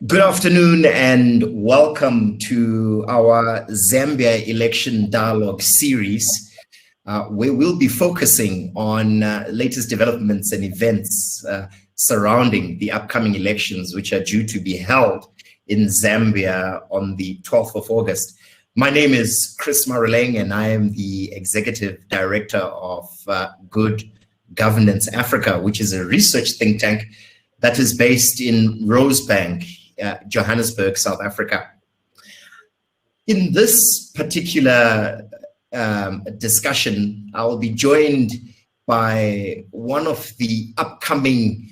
Good afternoon and welcome to our Zambia Election Dialogue series, where we'll be focusing on latest developments and events surrounding the upcoming elections, which are due to be held in Zambia on the 12th of August. My name is Chris Maroleng, and I am the Executive Director of Good Governance Africa, which is a research think tank that is based in Rosebank, Johannesburg, South Africa. In this particular discussion, I will be joined by one of the upcoming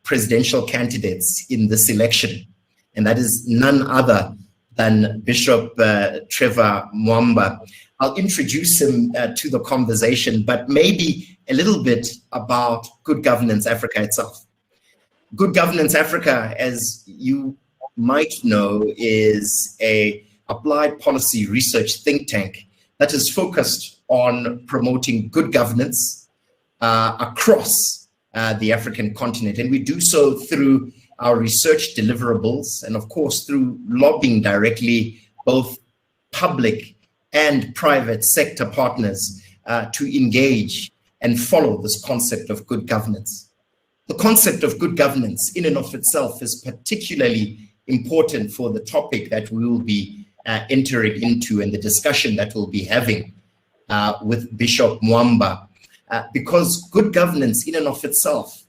presidential candidates in this election, and that is none other than Bishop Trevor Mwamba. I'll introduce him to the conversation, but maybe a little bit about Good Governance Africa itself. Good Governance Africa, as you might know, is an applied policy research think tank that is focused on promoting good governance across the African continent. And we do so through our research deliverables and, of course, through lobbying directly both public and private sector partners to engage and follow this concept of good governance. The concept of good governance in and of itself is particularly important for the topic that we will be entering into and the discussion that we'll be having with Bishop Mwamba, because good governance in and of itself,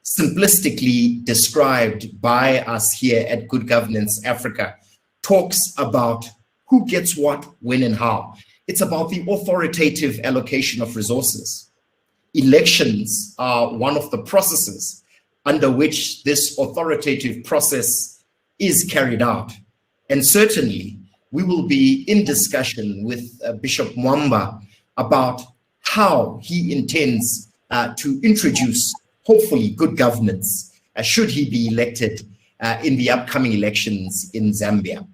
simplistically described by us here at Good Governance Africa, talks about who gets what, when, and how. It's about the authoritative allocation of resources. Elections are one of the processes under which this authoritative process is carried out. And certainly, we will be in discussion with Bishop Mwamba about how he intends to introduce, hopefully, good governance, should he be elected in the upcoming elections in Zambia.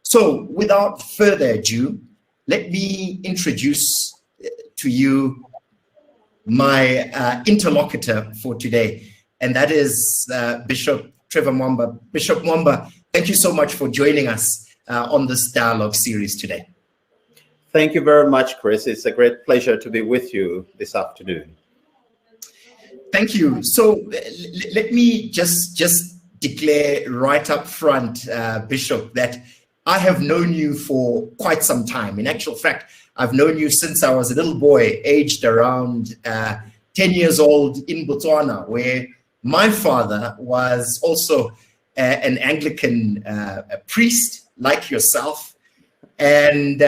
So, without further ado, let me introduce to you my interlocutor for today, and that is Bishop Trevor Mwamba. Bishop Mwamba, thank you so much for joining us on this dialogue series today. Thank you very much, Chris. It's a great pleasure to be with you this afternoon. Thank you. So let me just declare right up front, Bishop, that I have known you for quite some time. In actual fact, I've known you since I was a little boy, aged around 10 years old in Botswana, where my father was also an Anglican priest like yourself. And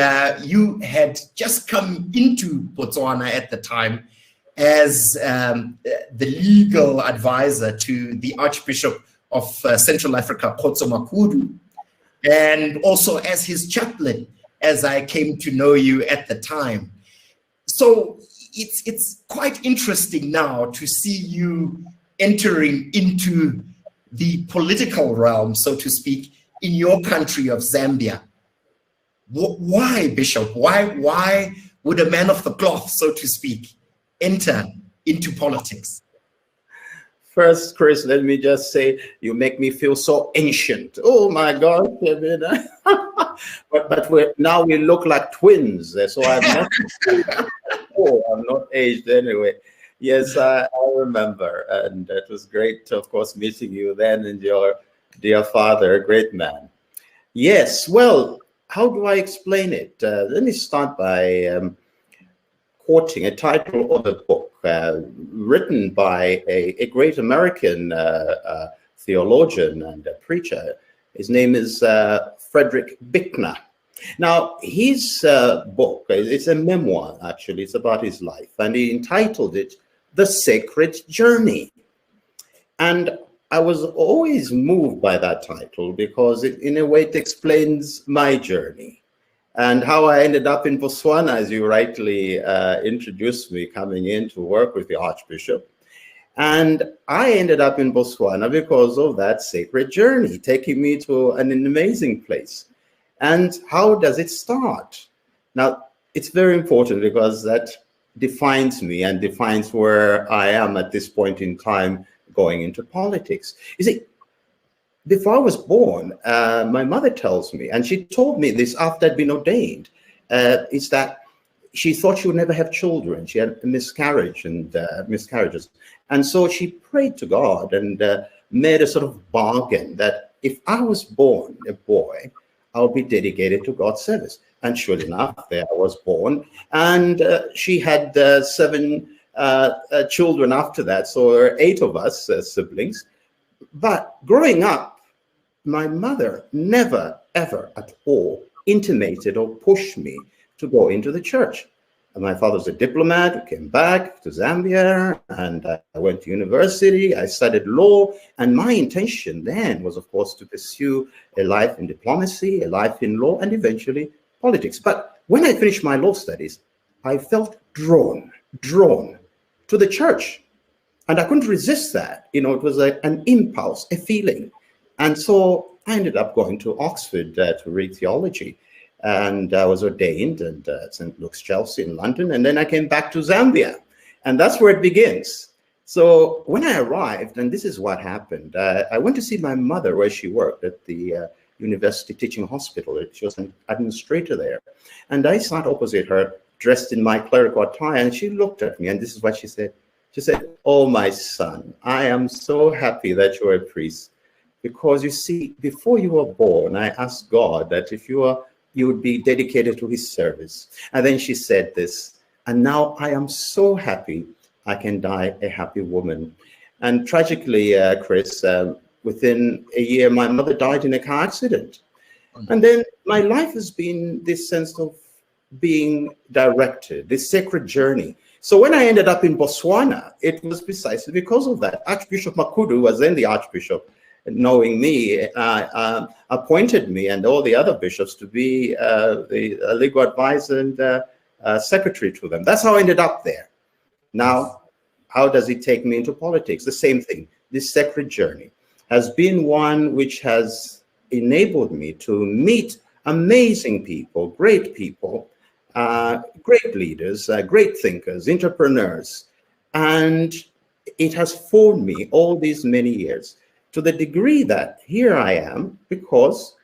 you had just come into Botswana at the time as the legal advisor to the Archbishop of Central Africa, Khotso Makudu, and also as his chaplain, as I came to know you at the time. So it's quite interesting now to see you entering into the political realm, so to speak, in your country of Zambia. Why, Bishop? Why would a man of the cloth, so to speak, enter into politics? First, Chris, let me just say, you make me feel so ancient. Oh my God. but now we look like twins. So I'm not aged anyway. Yes, I remember. And it was great, of course, meeting you then and your dear father, a great man. Yes, well, how do I explain it? Let me start by quoting a title of a book written by a great American theologian and preacher. His name is Frederick Buechner. Now, his book, it's a memoir, actually. It's about his life. And he entitled it, The Sacred Journey. And I was always moved by that title because in a way it explains my journey and how I ended up in Botswana, as you rightly introduced me, coming in to work with the Archbishop. And I ended up in Botswana because of that sacred journey, taking me to an amazing place. And how does it start? Now, it's very important because that defines me and defines where I am at this point in time going into politics. You see, before I was born, my mother tells me, and she told me this after I'd been ordained, is that she thought she would never have children. She had a miscarriage and miscarriages. And so she prayed to God and made a sort of bargain that if I was born a boy, I'll be dedicated to God's service. And sure enough, there I was born. And she had 7 children after that. So there were 8 of us siblings. But growing up, my mother never, ever at all intimated or pushed me to go into the church. And my father was a diplomat who came back to Zambia, and I went to university. I studied law, and my intention then was, of course, to pursue a life in diplomacy, a life in law, and eventually politics. But when I finished my law studies, I felt drawn to the church, and I couldn't resist that. You know, it was an impulse, a feeling. And so I ended up going to Oxford to read theology. And I was ordained at St. Luke's, Chelsea in London. And then I came back to Zambia. And that's where it begins. So when I arrived, and this is what happened, I went to see my mother where she worked at the University Teaching Hospital. She was an administrator there. And I sat opposite her, dressed in my clerical attire. And she looked at me, and this is what she said. She said, "Oh, my son, I am so happy that you're a priest. Because you see, before you were born, I asked God that if you would be dedicated to his service." And then she said this, "And now I am so happy I can die a happy woman." And tragically, Chris, within a year, my mother died in a car accident. And then my life has been this sense of being directed, this sacred journey. So when I ended up in Botswana, it was precisely because of that. Archbishop Makudu was then the Archbishop, knowing me, appointed me and all the other bishops to be the legal advisor and secretary to them. That's how I ended up there. Now, how does it take me into politics? The same thing. This sacred journey has been one which has enabled me to meet amazing people, great leaders, great thinkers, entrepreneurs. And it has formed me all these many years, to the degree that here I am because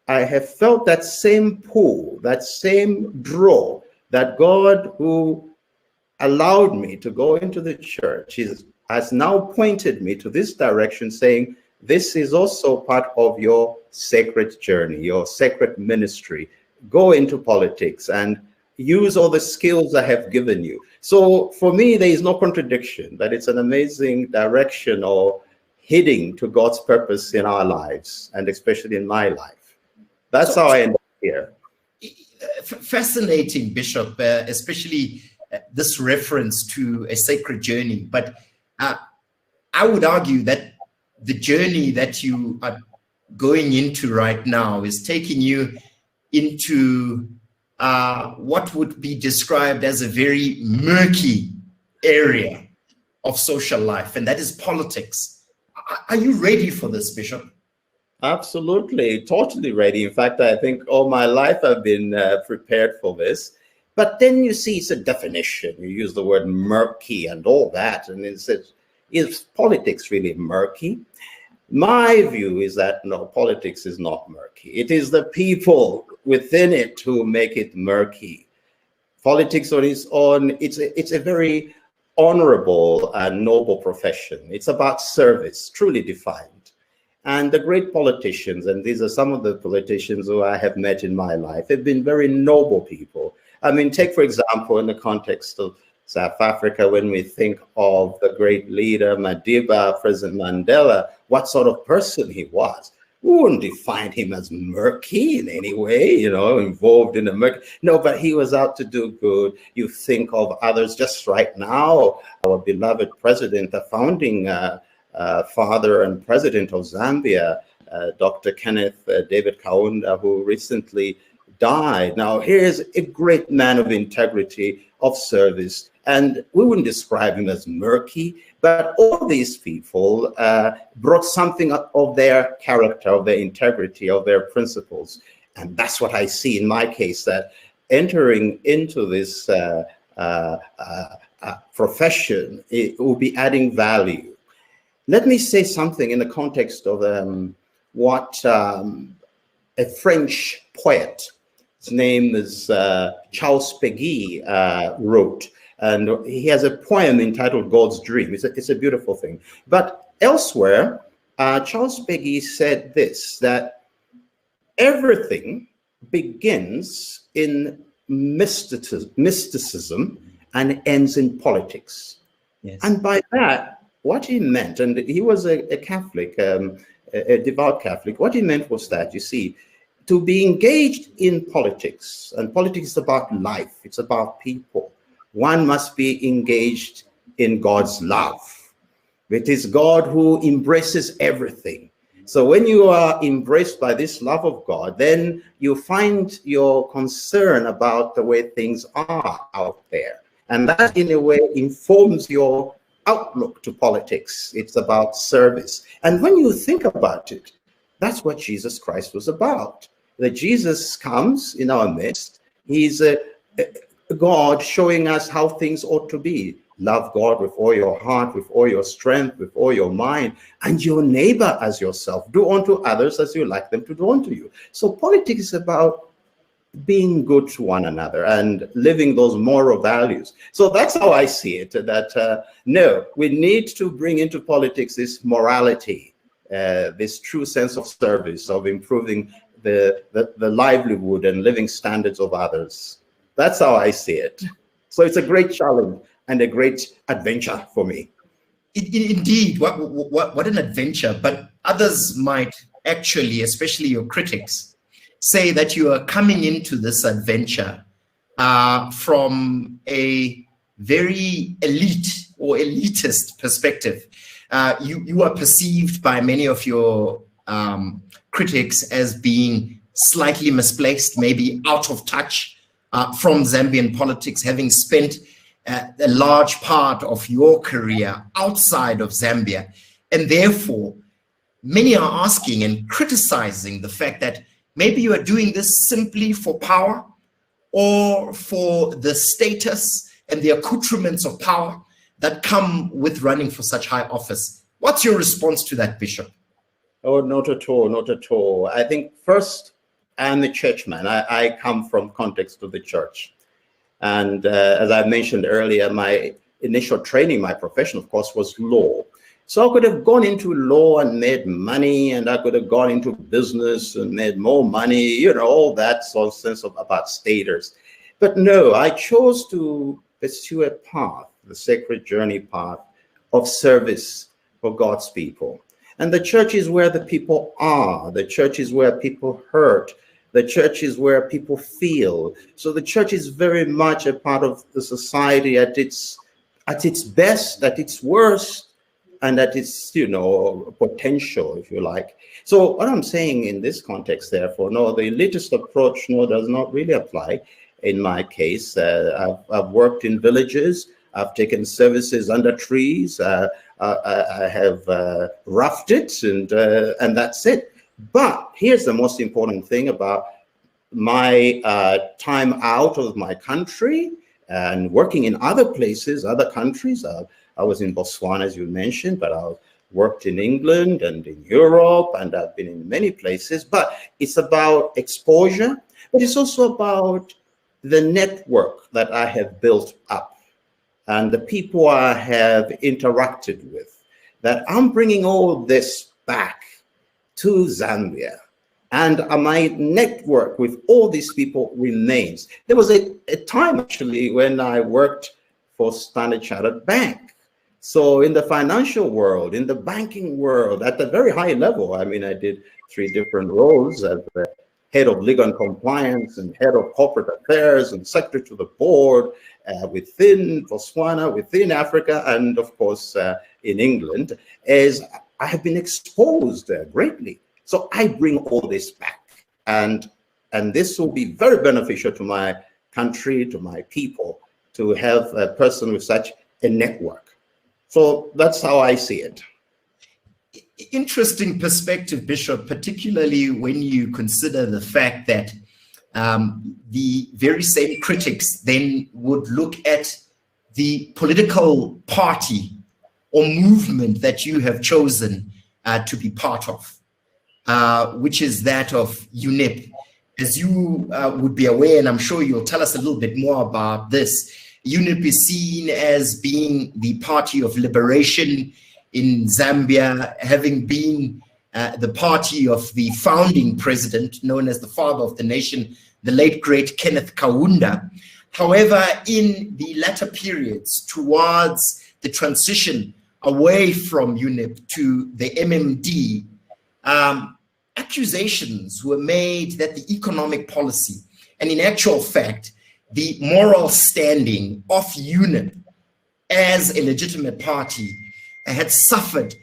I have felt that same pull, that same draw, that God who allowed me to go into the church has now pointed me to this direction, saying, this is also part of your sacred journey, your sacred ministry. Go into politics and use all the skills I have given you. So for me, there is no contradiction, that it's an amazing direction or heading to God's purpose in our lives, and especially in my life. That's how I end up here. Fascinating, Bishop, especially this reference to a sacred journey. But I would argue that the journey that you are going into right now is taking you into what would be described as a very murky area of social life, and that is politics. Are you ready for this, Bishop? Absolutely, totally ready. In fact, I think all my life I've been prepared for this. But then you see, it's a definition. You use the word murky and all that, and it says, is politics really murky? My view is that no, politics is not murky. It is the people within it who make it murky. Politics on its own, it's a very honorable and noble profession. It's about service, truly defined. And the great politicians, and these are some of the politicians who I have met in my life, have been very noble people. I mean, take, for example, in the context of South Africa, when we think of the great leader, Madiba, President Mandela, what sort of person he was. We wouldn't define him as murky in any way, you know, involved in the murky. No, but he was out to do good. You think of others just right now, our beloved president, the founding father and president of Zambia, Dr. Kenneth David Kaunda, who recently died. Now, here's a great man of integrity, of service, and we wouldn't describe him as murky, but all these people brought something of their character, of their integrity, of their principles. And that's what I see in my case, that entering into this profession, it will be adding value. Let me say something in the context of what a French poet, his name is Charles Péguy, wrote. And he has a poem entitled God's Dream. It's a beautiful thing. But elsewhere, Charles Péguy said this, that everything begins in mysticism and ends in politics. Yes. And by that, what he meant, and he was a Catholic, a devout Catholic, what he meant was that, you see, to be engaged in politics, and politics is about life, it's about people, one must be engaged in God's love. It is God who embraces everything. So when you are embraced by this love of God, then you find your concern about the way things are out there. And that, in a way, informs your outlook to politics. It's about service. And when you think about it, that's what Jesus Christ was about. That Jesus comes in our midst. He's a God showing us how things ought to be. Love God with all your heart, with all your strength, with all your mind, and your neighbor as yourself. Do unto others as you like them to do unto you. So politics is about being good to one another and living those moral values. So that's how I see it, that no, we need to bring into politics this morality, this true sense of service, of improving the livelihood and living standards of others. That's how I see it. So it's a great challenge and a great adventure for me. Indeed, what an adventure. But others might actually, especially your critics, say that you are coming into this adventure from a very elite or elitist perspective. You are perceived by many of your critics as being slightly misplaced, maybe out of touch from Zambian politics, having spent a large part of your career outside of Zambia. And therefore, many are asking and criticizing the fact that maybe you are doing this simply for power or for the status and the accoutrements of power that come with running for such high office. What's your response to that, Bishop? Oh, not at all, not at all. I think first, I'm a churchman. I come from context of the church. And as I mentioned earlier, my initial training, my profession, of course, was law. So I could have gone into law and made money, and I could have gone into business and made more money, you know, all that sort of sense about status. But no, I chose to pursue a path, the sacred journey path of service for God's people. And the church is where the people are. The church is where people hurt. The church is where people feel. So the church is very much a part of the society at its best, at its worst, and at its, you know, potential, if you like. So what I'm saying in this context, therefore, no, the elitist approach, no, does not really apply in my case. I've worked in villages. I've taken services under trees. I have roughed it, and that's it. But here's the most important thing about my time out of my country and working in other places, other countries. I was in Botswana, as you mentioned, but I worked in England and in Europe, and I've been in many places. But it's about exposure, but it's also about the network that I have built up and the people I have interacted with, that I'm bringing all this back to Zambia. And my network with all these people remains. There was a time, actually, when I worked for Standard Chartered Bank. So in the financial world, in the banking world, at a very high level, I mean, I did 3 different roles as the head of legal and compliance and head of corporate affairs and secretary to the board within Botswana, within Africa, and of course in England, as I have been exposed greatly. So I bring all this back, and this will be very beneficial to my country, to my people, to have a person with such a network. So that's how I see it. Interesting perspective, Bishop, particularly when you consider the fact that the very same critics then would look at the political party or movement that you have chosen to be part of, which is that of UNIP. As you would be aware, and I'm sure you'll tell us a little bit more about this, UNIP is seen as being the party of liberation in Zambia, having been the party of the founding president, known as the father of the nation, the late great Kenneth Kaunda. However, in the latter periods towards the transition away from UNIP to the MMD, accusations were made that the economic policy, and in actual fact, the moral standing of UNIP as a legitimate party had suffered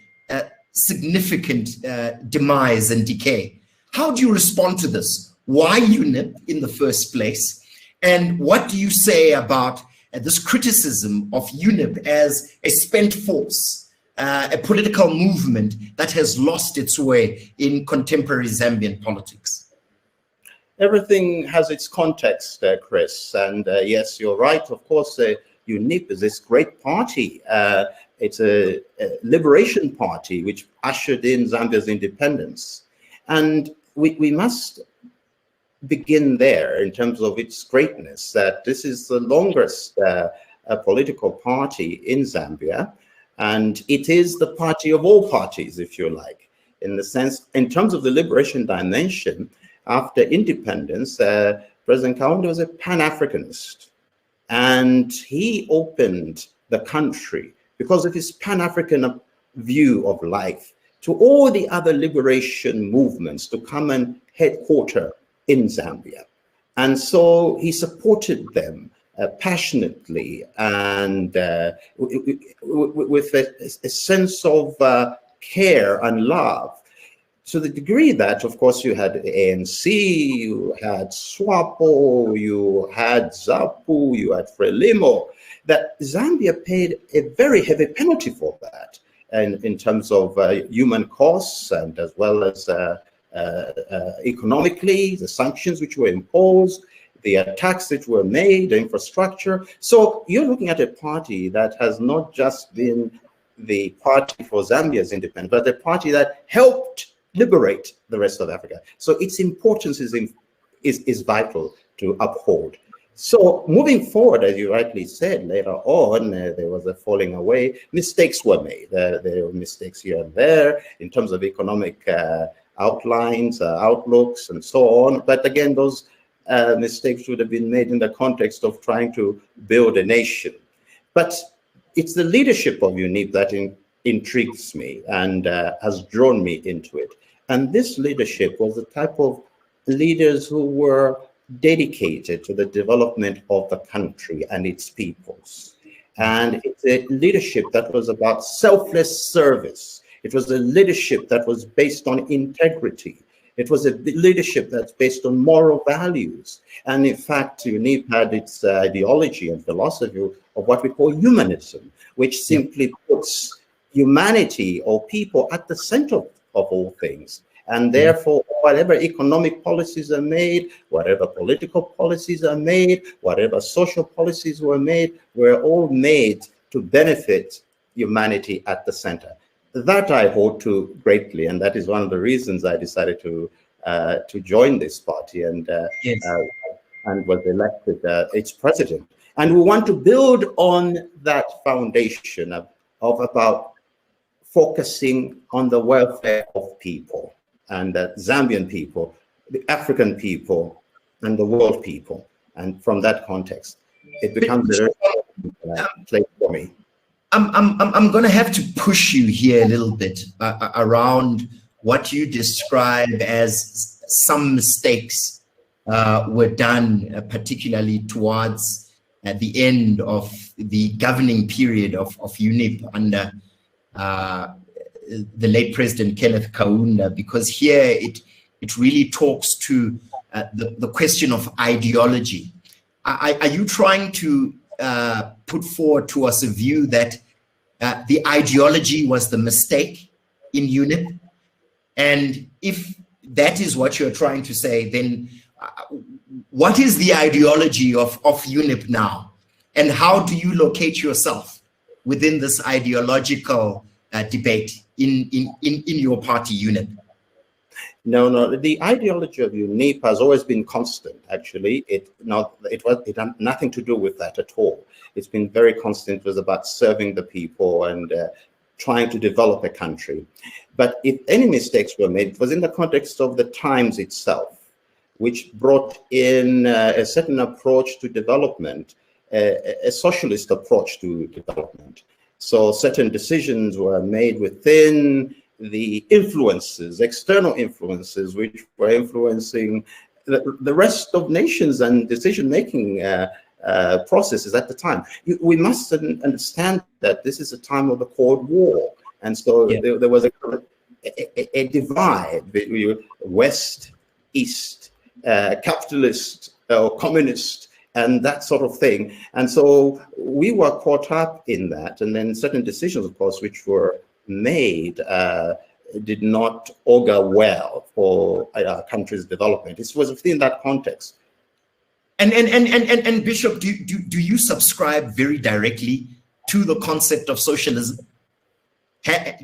significant demise and decay. How do you respond to this? Why UNIP in the first place? And what do you say about this criticism of UNIP as a spent force, a political movement that has lost its way in contemporary Zambian politics? Everything has its context, Chris. And yes, you're right. Of course, UNIP is this great party. It's a liberation party which ushered in Zambia's independence. And we must begin there in terms of its greatness, that this is the longest political party in Zambia. And it is the party of all parties, if you like, in the sense, in terms of the liberation dimension, after independence, President Kaunda was a Pan-Africanist. And he opened the country because of his Pan-African view of life to all the other liberation movements to come and headquarter in Zambia. And so he supported them passionately and with a sense of care and love, to the degree that, of course, you had ANC, you had SWAPO, you had ZAPU, you had Frelimo, that Zambia paid a very heavy penalty for that, and in terms of human costs and as well as economically, the sanctions which were imposed, the attacks that were made, the infrastructure. So you're looking at a party that has not just been the party for Zambia's independence, but the party that helped liberate the rest of Africa. So its importance is vital to uphold. So moving forward, as you rightly said, later on, there was a falling away. Mistakes were made. There were mistakes here and there in terms of economic outlines, outlooks, and so on. But again, those mistakes would have been made in the context of trying to build a nation. But it's the leadership of UNIP that intrigues me and has drawn me into it. And this leadership was the type of leaders who were dedicated to the development of the country and its peoples. And it's a leadership that was about selfless service. It was a leadership that was based on integrity. It was a leadership that's based on moral values. And in fact, UNIP had its ideology and philosophy of what we call humanism, which simply puts humanity or people at the center of all things. And therefore, whatever economic policies are made, whatever political policies are made, whatever social policies were made, were all made to benefit humanity at the center. That I hold to greatly, and that is one of the reasons I decided to join this party and was elected its president. And we want to build on that foundation of about focusing on the welfare of people, and the Zambian people, the African people, and the world people. And from that context, it becomes a very place for me. I'm going to have to push you here a little bit around what you describe as some mistakes were done, particularly towards the end of the governing period of UNIP under the late President Kenneth Kaunda, because here it really talks to the question of ideology. Are you trying to put forward to us a view that the ideology was the mistake in UNIP? And if that is what you're trying to say, then what is the ideology of UNIP now, and how do you locate yourself within this ideological debate in your party, UNIP? No. The ideology of UNIP has always been constant. Actually, it had nothing to do with that at all. It's been very constant. It was about serving the people and trying to develop a country. But if any mistakes were made, it was in the context of the times itself, which brought in a certain approach to development, a socialist approach to development. So certain decisions were made within the influences, external influences, which were influencing the rest of nations and decision-making processes at the time. We must understand that this is a time of the Cold War. And so there was a divide between West, East, capitalist or communist, and that sort of thing. And so we were caught up in that. And then certain decisions, of course, which were made did not augur well for our country's development. It was within that context. And Bishop, do you subscribe very directly to the concept of socialism?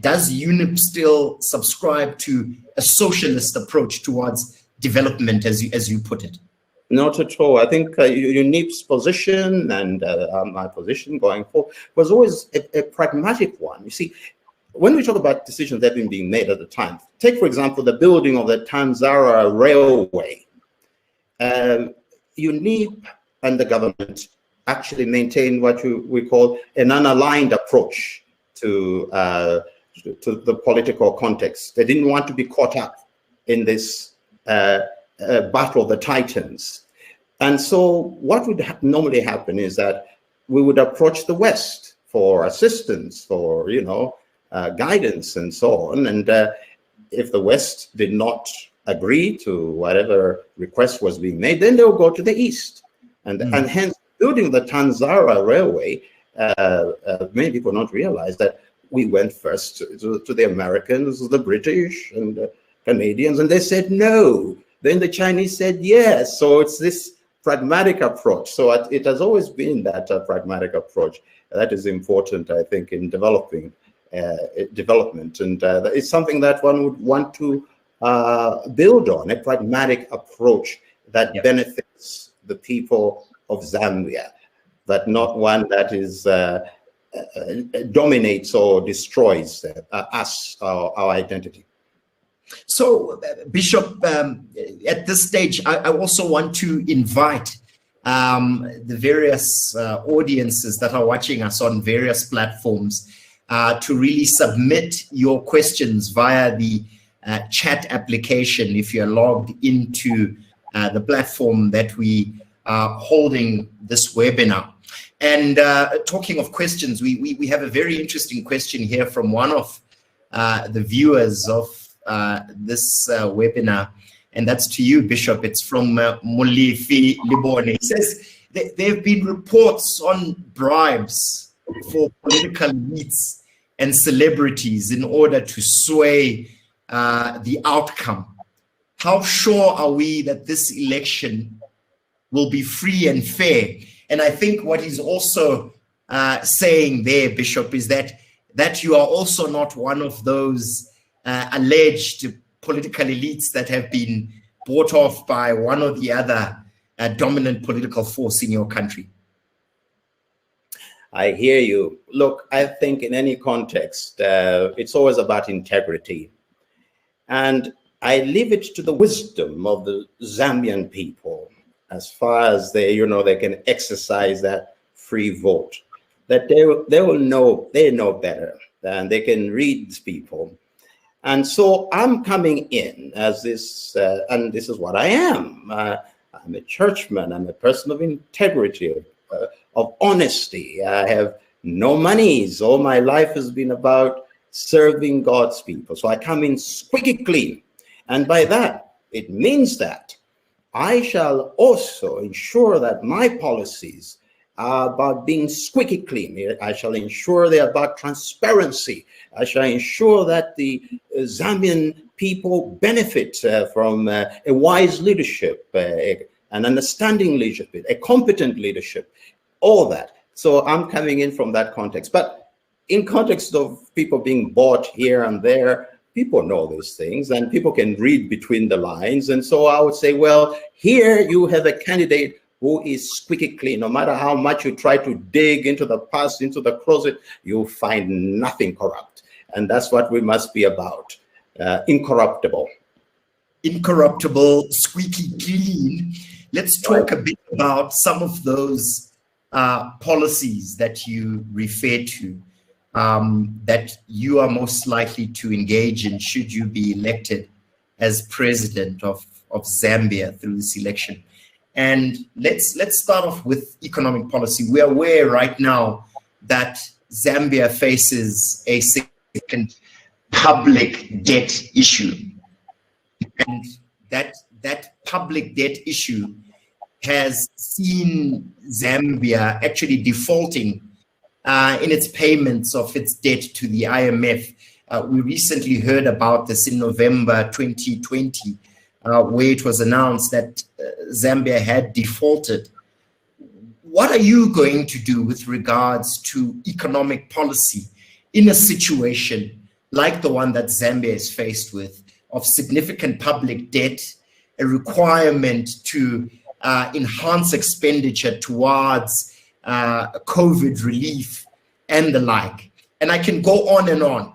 Does UNIP still subscribe to a socialist approach towards development, as you put it? Not at all. I think UNIP's position and my position going forward was always a pragmatic one. You see, when we talk about decisions that have been being made at the time, take, for example, the building of the Tanzara Railway. UNIP and the government actually maintained what we call an unaligned approach to the political context. They didn't want to be caught up in this battle of the titans. And so what would normally happen is that we would approach the West for assistance, for, guidance and so on. And if the West did not agree to whatever request was being made, then they'll go to the East. And hence, building the Tanzara Railway, many people don't realize that we went first to the Americans, the British, and the Canadians, and they said no. Then the Chinese said yes. So it's this pragmatic approach. So it has always been that pragmatic approach that is important, I think, in developing development. And it's something that one would want to build on, a pragmatic approach that benefits the people of Zambia, but not one that is dominates or destroys us, our identity. So, Bishop, at this stage, I also want to invite the various audiences that are watching us on various platforms to really submit your questions via the chat application if you're logged into the platform that we are holding this webinar. And talking of questions, we have a very interesting question here from one of the viewers of this webinar, and that's to you, Bishop. It's from Mulifi Libone. He says there have been reports on bribes for political elites and celebrities in order to sway the outcome. How sure are we that this election will be free and fair? And I think what he's also saying there, Bishop, is that you are also not one of those alleged political elites that have been bought off by one or the other dominant political force in your country. I hear you. Look, I think in any context, it's always about integrity. And I leave it to the wisdom of the Zambian people, as far as they can exercise that free vote, that they will know, they know better, and they can read these people. And so I'm coming in as this, and this is what I am. I'm a churchman. I'm a person of integrity, of honesty. I have no monies. All my life has been about serving God's people. So I come in squeaky clean. And by that, it means that I shall also ensure that my policies are about being squeaky clean. I shall ensure they're about transparency. I shall ensure that the Zambian people benefit from a wise leadership, a an understanding leadership, a competent leadership, all that. So I'm coming in from that context. But in context of people being bought here and there, people know these things and people can read between the lines. And so I would say, well, here you have a candidate who is squeaky clean. No matter how much you try to dig into the past, into the closet, you'll find nothing corrupt. And that's what we must be about. Incorruptible. Incorruptible, squeaky clean. Let's talk a bit about some of those policies that you refer to, that you are most likely to engage in should you be elected as president of Zambia through this election. And let's start off with economic policy. We are aware right now that Zambia faces a significant public debt issue. And that public debt issue has seen Zambia actually defaulting in its payments of its debt to the IMF. We recently heard about this in November 2020, where it was announced that Zambia had defaulted. What are you going to do with regards to economic policy in a situation like the one that Zambia is faced with, of significant public debt, a requirement to enhance expenditure towards COVID relief and the like? And I can go on and on.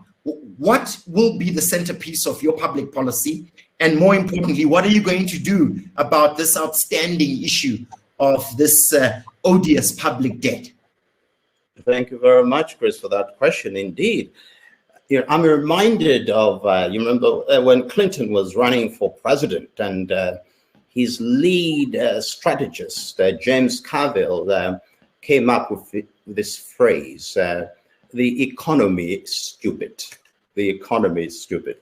What will be the centerpiece of your public policy? And more importantly, what are you going to do about this outstanding issue of this odious public debt? Thank you very much, Chris, for that question. Indeed. I'm reminded of, you remember when Clinton was running for president, and his lead strategist, James Carville, came up with this phrase, the economy is stupid. The economy is stupid.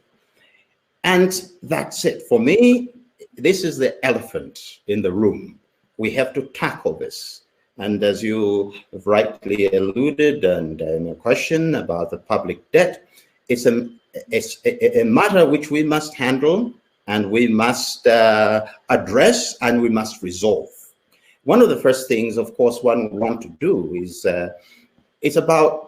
And that's it. For me, this is the elephant in the room. We have to tackle this. And as you have rightly alluded, and in a question about the public debt, it's a matter which we must handle, and we must address, and we must resolve. One of the first things, of course, one want to do is it's about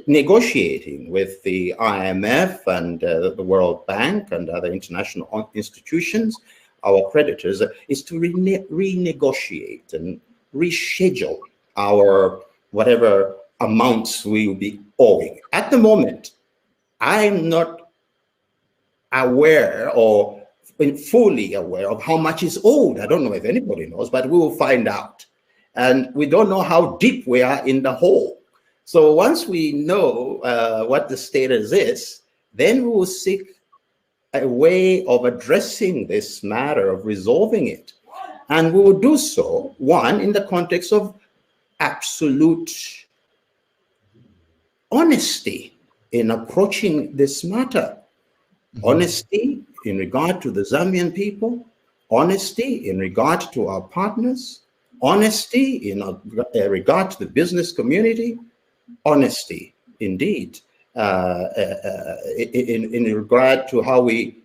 negotiating with the IMF and the World Bank and other international institutions, our creditors, is to renegotiate and reschedule our whatever amounts we will be owing. At the moment, I'm not aware or fully aware of how much is owed. I don't know if anybody knows, but we will find out. And we don't know how deep we are in the hole. So once we know what the status is, then we will seek a way of addressing this matter, of resolving it. And we will do so, one, in the context of absolute honesty in approaching this matter. Honesty in regard to the Zambian people, honesty in regard to our partners, honesty in regard to the business community, honesty indeed in regard to how we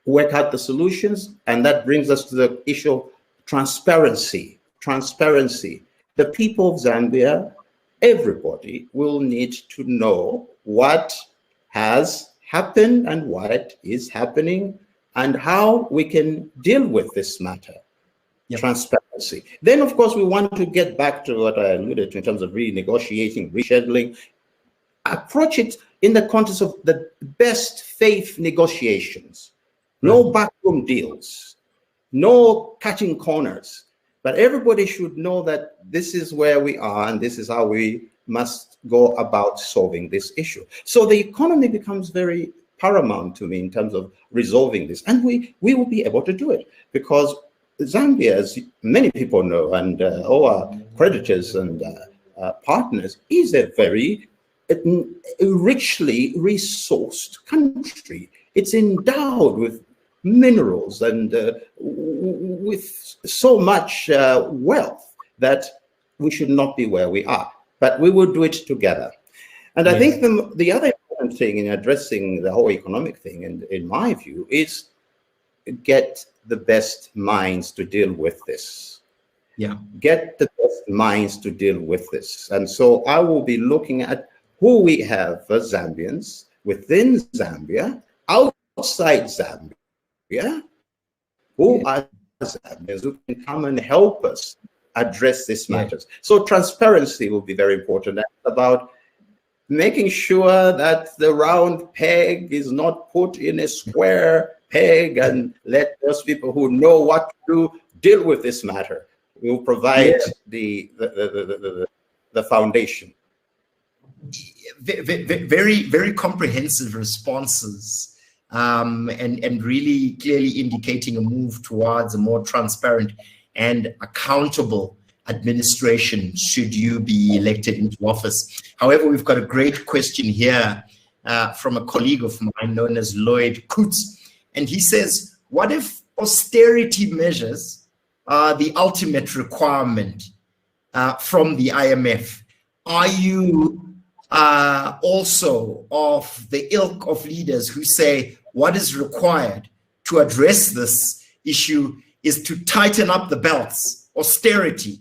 work out the solutions. And that brings us to the issue of transparency. Transparency. The people of Zambia, everybody will need to know what has happened and what is happening and how we can deal with this matter. Yep. Transparency. Then, of course, we want to get back to what I alluded to in terms of renegotiating, rescheduling. Approach it in the context of the best faith negotiations. No backroom deals, no cutting corners. But everybody should know that this is where we are and this is how we must go about solving this issue. So the economy becomes very paramount to me in terms of resolving this. And we will be able to do it because Zambia, as many people know, and all our creditors and partners, is a very richly resourced country. It's endowed with minerals and with so much wealth that we should not be where we are. But we will do it together. And I think the other important thing in addressing the whole economic thing, and in my view, is get the best minds to deal with this. Yeah. Get the best minds to deal with this. And so I will be looking at who we have as Zambians within Zambia, outside Zambia, who are Zambians who can come and help us address these matters. So transparency will be very important. That's about making sure that the round peg is not put in a square peg, and let those people who know what to do deal with this matter. We'll provide the foundation. Very, very comprehensive responses, and really clearly indicating a move towards a more transparent and accountable administration should you be elected into office. However, we've got a great question here from a colleague of mine known as Lloyd Coates, and he says, what if austerity measures are the ultimate requirement from the IMF? Are you also of the ilk of leaders who say what is required to address this issue is to tighten up the belts, austerity,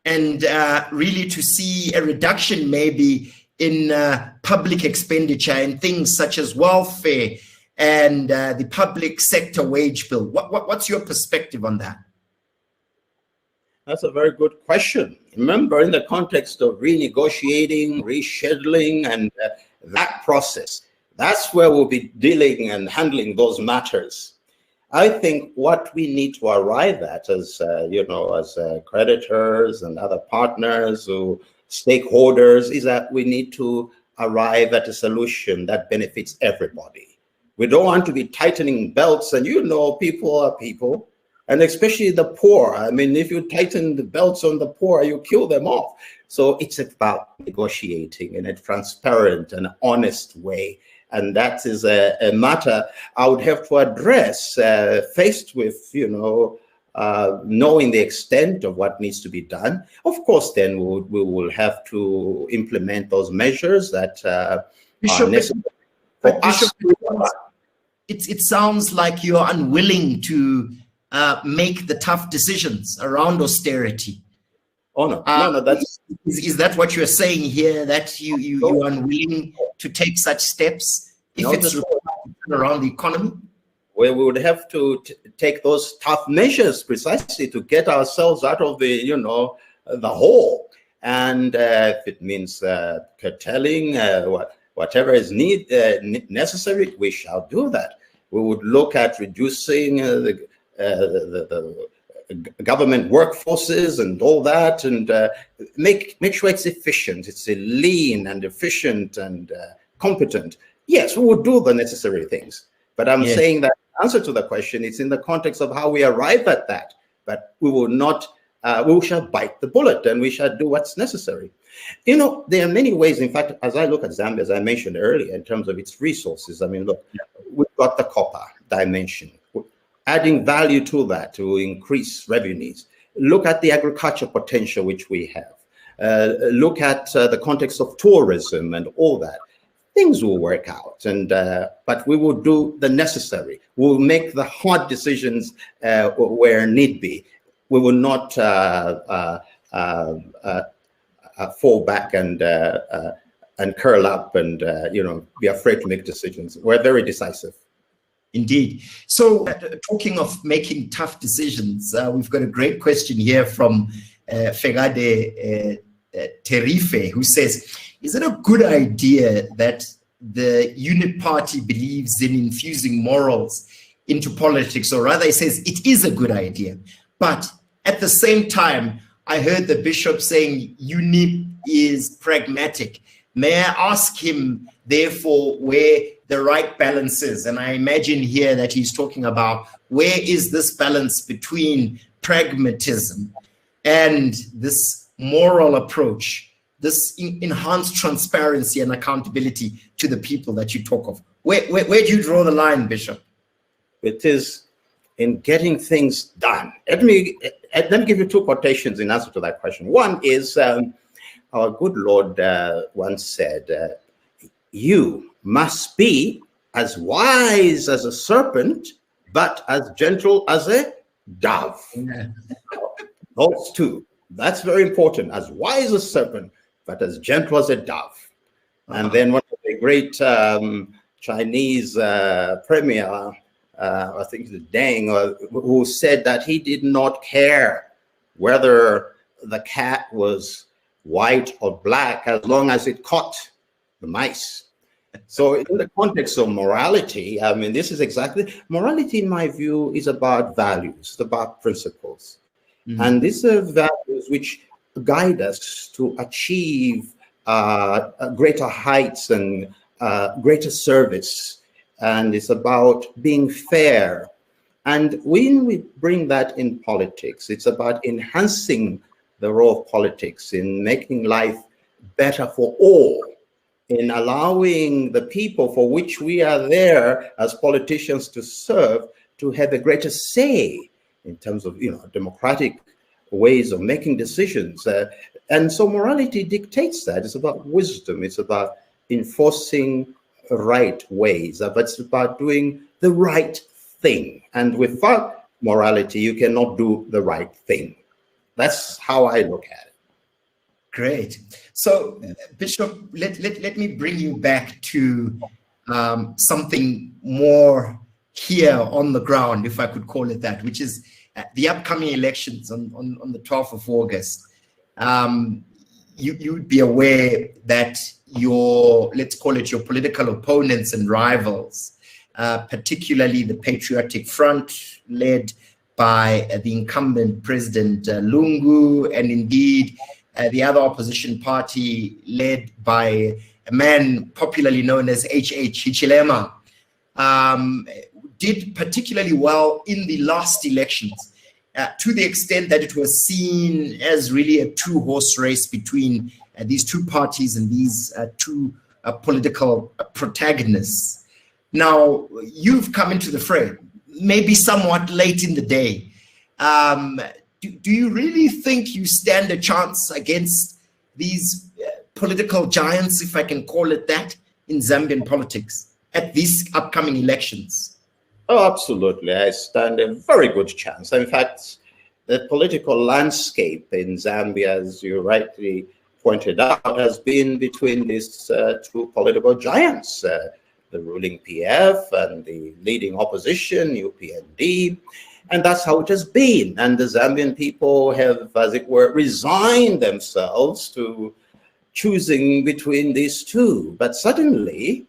and really to see a reduction maybe in public expenditure and things such as welfare and the public sector wage bill? What's your perspective on that? That's a very good question. Remember, in the context of renegotiating, rescheduling, and that process, that's where we'll be dealing and handling those matters. I think what we need to arrive at as, as creditors and other partners or stakeholders is that we need to arrive at a solution that benefits everybody. We don't want to be tightening belts, and people are people. And especially the poor. I mean, if you tighten the belts on the poor, you kill them off. So it's about negotiating in a transparent and honest way. And that is a matter I would have to address, faced with, knowing the extent of what needs to be done. Of course, then we will have to implement those measures that are necessary for us. It sounds like you're unwilling to make the tough decisions around austerity. Oh no, that's is that what you're saying here? That you are unwilling to take such steps if it's around the economy? Well, we would have to take those tough measures precisely to get ourselves out of the the hole. And if it means curtailing whatever is necessary, we shall do that. We would look at reducing the government workforces and all that, and make sure it's efficient, it's lean and efficient and competent. Yes, we would do the necessary things, but I'm saying that answer to the question, it's in the context of how we arrive at that. But we will not. We shall bite the bullet, and we shall do what's necessary. There are many ways. In fact, as I look at Zambia, as I mentioned earlier, in terms of its resources, I mean, look, we've got the copper dimension. Adding value to that to increase revenues. Look at the agriculture potential which we have. Look at the context of tourism and all that. Things will work out, and but we will do the necessary. We'll make the hard decisions where need be. We will not fall back and curl up and be afraid to make decisions. We're very decisive. Indeed. So talking of making tough decisions, we've got a great question here from Fegade Terife, who says, is it a good idea that the UNIP party believes in infusing morals into politics? Or rather, he says it is a good idea. But at the same time, I heard the bishop saying UNIP is pragmatic. May I ask him, therefore, where the right balance is? And I imagine here that he's talking about where is this balance between pragmatism and this moral approach, this enhanced transparency and accountability to the people that you talk of. Where do you draw the line, Bishop? It is in getting things done. Let me give you two quotations in answer to that question. One is our good Lord once said, you must be as wise as a serpent but as gentle as a dove. Yeah. Those two. That's very important. As wise as a serpent, but as gentle as a dove. And then one of the great Chinese premier, I think it's Deng, who said that he did not care whether the cat was white or black as long as it caught the mice. So in the context of morality, I mean, this is exactly, morality in my view is about values, it's about principles. And these are values which guide us to achieve greater heights and greater service. And it's about being fair. And when we bring that in politics, it's about enhancing the role of politics in making life better for all, in allowing the people for which we are there as politicians to serve to have a greater say in terms of, democratic ways of making decisions. And so morality dictates that. It's about wisdom. It's about enforcing right ways. But it's about doing the right thing. And without morality, you cannot do the right thing. That's how I look at it. Great. So, Bishop, let me bring you back to something more here on the ground, if I could call it that, which is the upcoming elections on the 12th of August. You'd be aware that let's call it your political opponents and rivals, particularly the Patriotic Front, led by the incumbent President Lungu, and indeed the other opposition party led by a man popularly known as H.H. Hichilema, did particularly well in the last elections, to the extent that it was seen as really a two-horse race between these two parties and these two political protagonists. Now, you've come into the fray, maybe somewhat late in the day. Do you really think you stand a chance against these political giants, if I can call it that, in Zambian politics at these upcoming elections? Oh, absolutely. I stand a very good chance. In fact, the political landscape in Zambia, as you rightly pointed out, has been between these two political giants, the ruling PF and the leading opposition, UPND. And that's how it has been. And the Zambian people have, as it were, resigned themselves to choosing between these two. But suddenly,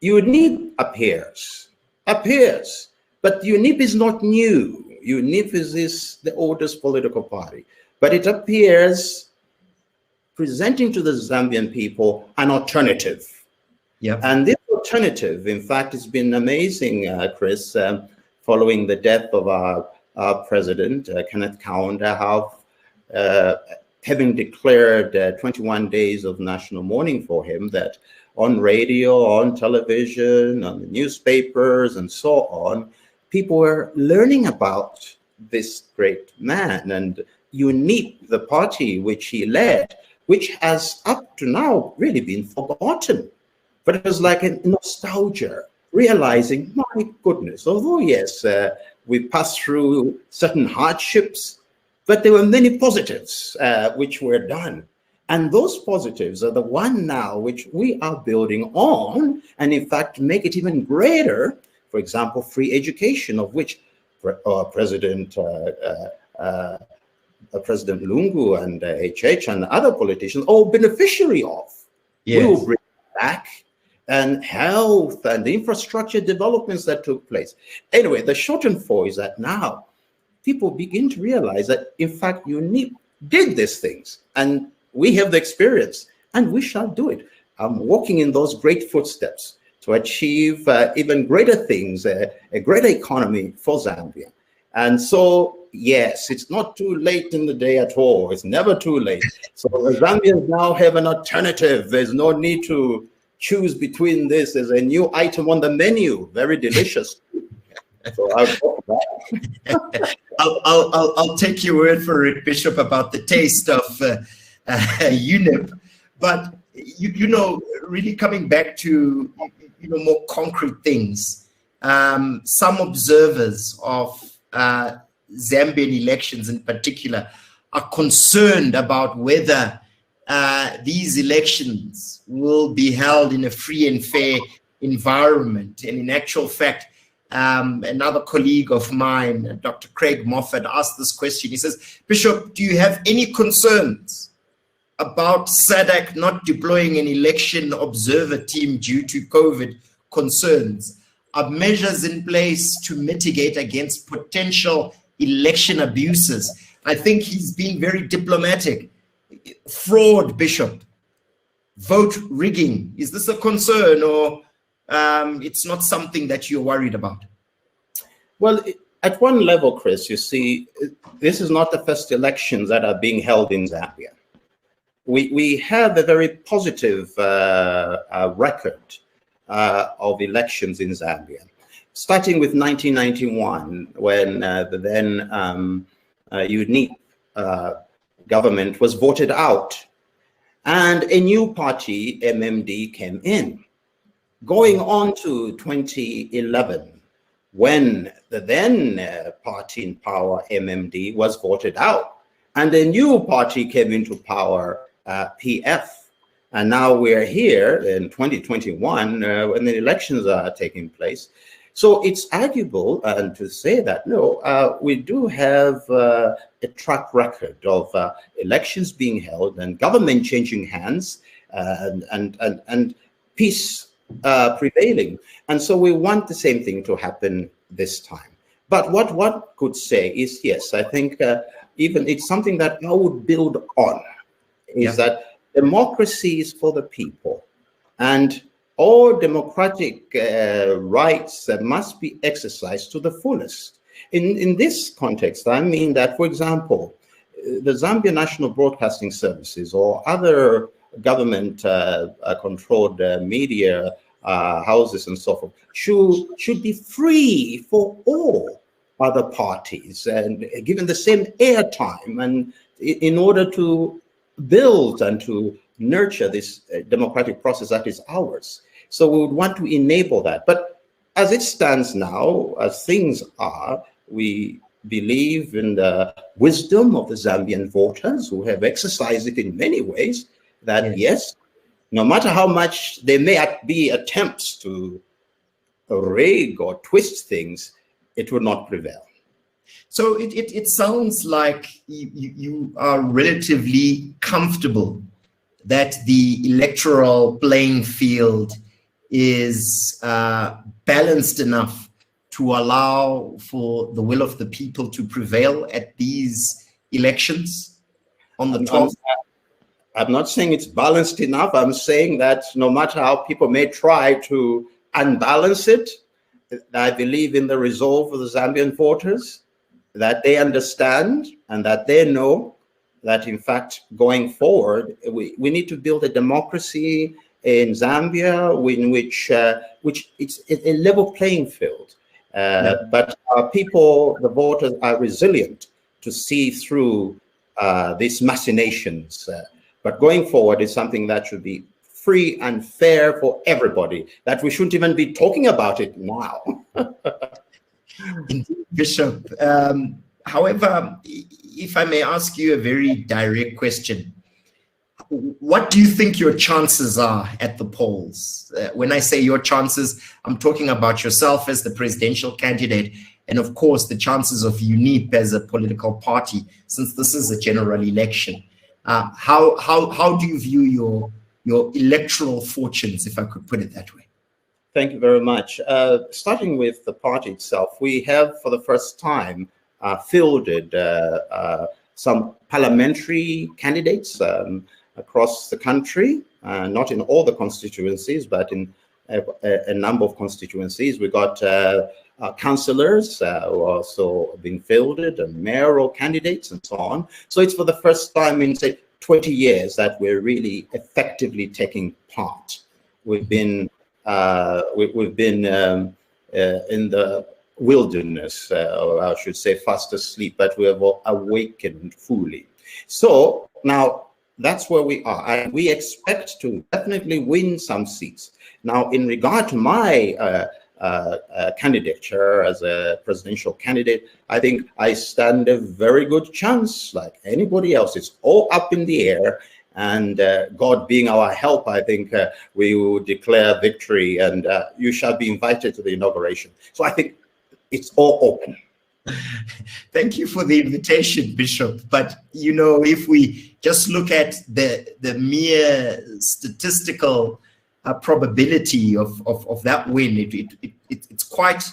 UNIP appears. But UNIP is not new. UNIP is the oldest political party. But it appears presenting to the Zambian people an alternative. Yep. And this alternative, in fact, has been amazing, Chris, following the death of our president, Kenneth Kaunda, having declared 21 days of national mourning for him, that on radio, on television, on the newspapers, and so on, people were learning about this great man. And UNIP, the party which he led, which has up to now really been forgotten. But it was like a nostalgia, realizing, my goodness, although yes, we passed through certain hardships, but there were many positives which were done. And those positives are the one now which we are building on, and in fact make it even greater. For example, free education, of which President Lungu and HH and other politicians are all beneficiary of. Yes. We will bring back, and health and the infrastructure developments that took place. Anyway, the short and for is that now people begin to realize that, in fact, UNIP did these things, and we have the experience, and we shall do it. I'm walking in those great footsteps to achieve even greater things, a greater economy for Zambia. And so, yes, it's not too late in the day at all. It's never too late. So the Zambians now have an alternative. There's no need to choose between this. There's a new item on the menu, very delicious. So I'll take your word for it, Bishop, about the taste of UNIP. But you know, really coming back to more concrete things. some observers of Zambian elections in particular are concerned about whether these elections will be held in a free and fair environment. And in actual fact, another colleague of mine, Dr. Craig Moffat, asked this question. He says, Bishop, do you have any concerns about SADC not deploying an election observer team due to COVID concerns? Are measures in place to mitigate against potential election abuses? I think he's being very diplomatic. Fraud, Bishop, vote rigging, is this a concern, or it's not something that you're worried about? Well, at one level, Chris, you see, this is not the first elections that are being held in Zambia. We have a very positive record of elections in Zambia, starting with 1991, when the then UNIP government was voted out, and a new party, MMD, came in. Going on to 2011, when the then party in power, MMD, was voted out, and a new party came into power, PF. And now we're here in 2021 when the elections are taking place. So it's arguable to say that, no, we do have a track record of elections being held and government changing hands and peace prevailing. And so we want the same thing to happen this time. But what one could say is, yes, I think even it's something that I would build on, is that democracy is for the people, and all democratic rights must be exercised to the fullest. In this context, I mean that, for example, the Zambia National Broadcasting Services or other government-controlled media houses and so forth should be free for all other parties and given the same airtime, and in order to build and to nurture this democratic process that is ours. So we would want to enable that. But as it stands now, as things are, we believe in the wisdom of the Zambian voters who have exercised it in many ways, that yes, no matter how much there may be attempts to rig or twist things, it will not prevail. So it sounds like you are relatively comfortable that the electoral playing field is balanced enough to allow for the will of the people to prevail at these elections on the 12th? I'm not saying it's balanced enough. I'm saying that no matter how people may try to unbalance it, I believe in the resolve of the Zambian voters, that they understand and that they know that, in fact, going forward, we need to build a democracy in Zambia in which it's a level playing field. But our people, the voters, are resilient to see through these machinations. But going forward is something that should be free and fair for everybody, that we shouldn't even be talking about it now. Indeed, Bishop. However, if I may ask you a very direct question, what do you think your chances are at the polls? When I say your chances, I'm talking about yourself as the presidential candidate, and of course the chances of UNIP as a political party, since this is a general election. How do you view your electoral fortunes, if I could put it that way? Thank you very much. Starting with the party itself, we have for the first time fielded some parliamentary candidates across the country, not in all the constituencies, but in a number of constituencies. We got councillors who also been fielded, and mayoral candidates and so on. So it's for the first time in, say, 20 years that we're really effectively taking part. We've been in the wilderness, or I should say fast asleep, but we have awakened fully. So now that's where we are, and we expect to definitely win some seats. Now, in regard to my candidature as a presidential candidate, I think I stand a very good chance, like anybody else. It's all up in the air, and God being our help, I think we will declare victory, and you shall be invited to the inauguration. So I think it's all open. Thank you for the invitation, Bishop. But, you know, if we just look at the mere statistical probability of that win, it's quite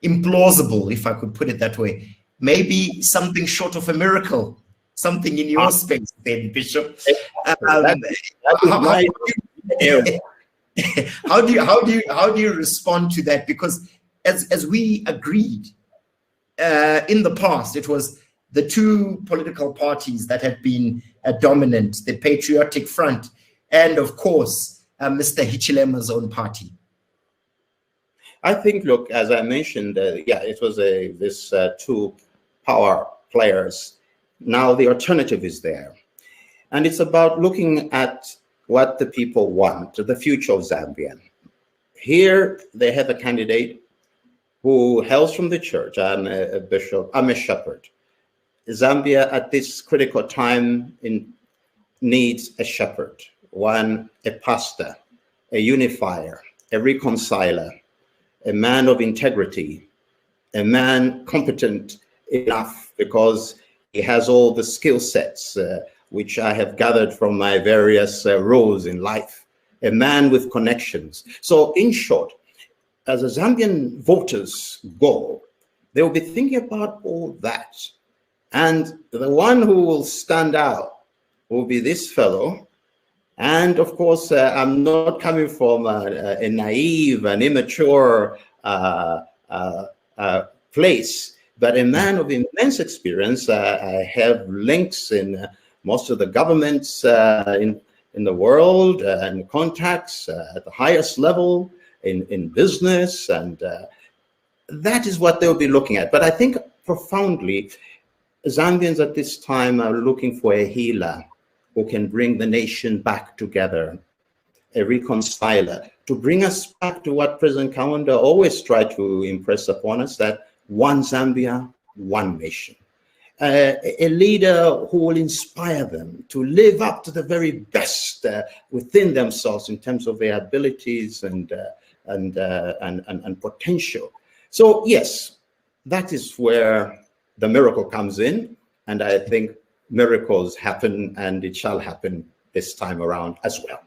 implausible, if I could put it that way. Maybe something short of a miracle, something in your space, then, Bishop. How do you respond to that? Because as we agreed, in the past, it was the two political parties that had been dominant, the Patriotic Front, and of course, Mr. Hichilema's own party. I think, look, as I mentioned, yeah, it was this two power players. Now the alternative is there. And it's about looking at what the people want, the future of Zambia. Here they have a candidate who hails from the church. I'm a bishop, I'm a shepherd. Zambia at this critical time needs a shepherd, a pastor, a unifier, a reconciler, a man of integrity, a man competent enough because he has all the skill sets which I have gathered from my various roles in life, a man with connections. So in short, as the Zambian voters go, they will be thinking about all that. And the one who will stand out will be this fellow. And of course, I'm not coming from a naive and immature place, but a man of immense experience. I have links in most of the governments in the world and contacts at the highest level in business, and that is what they'll be looking at. But I think profoundly, Zambians at this time are looking for a healer who can bring the nation back together, a reconciler, to bring us back to what President Kaunda always tried to impress upon us, that one Zambia, one nation. A leader who will inspire them to live up to the very best within themselves in terms of their abilities and potential. So yes, that is where the miracle comes in, and I think miracles happen, and it shall happen this time around as well.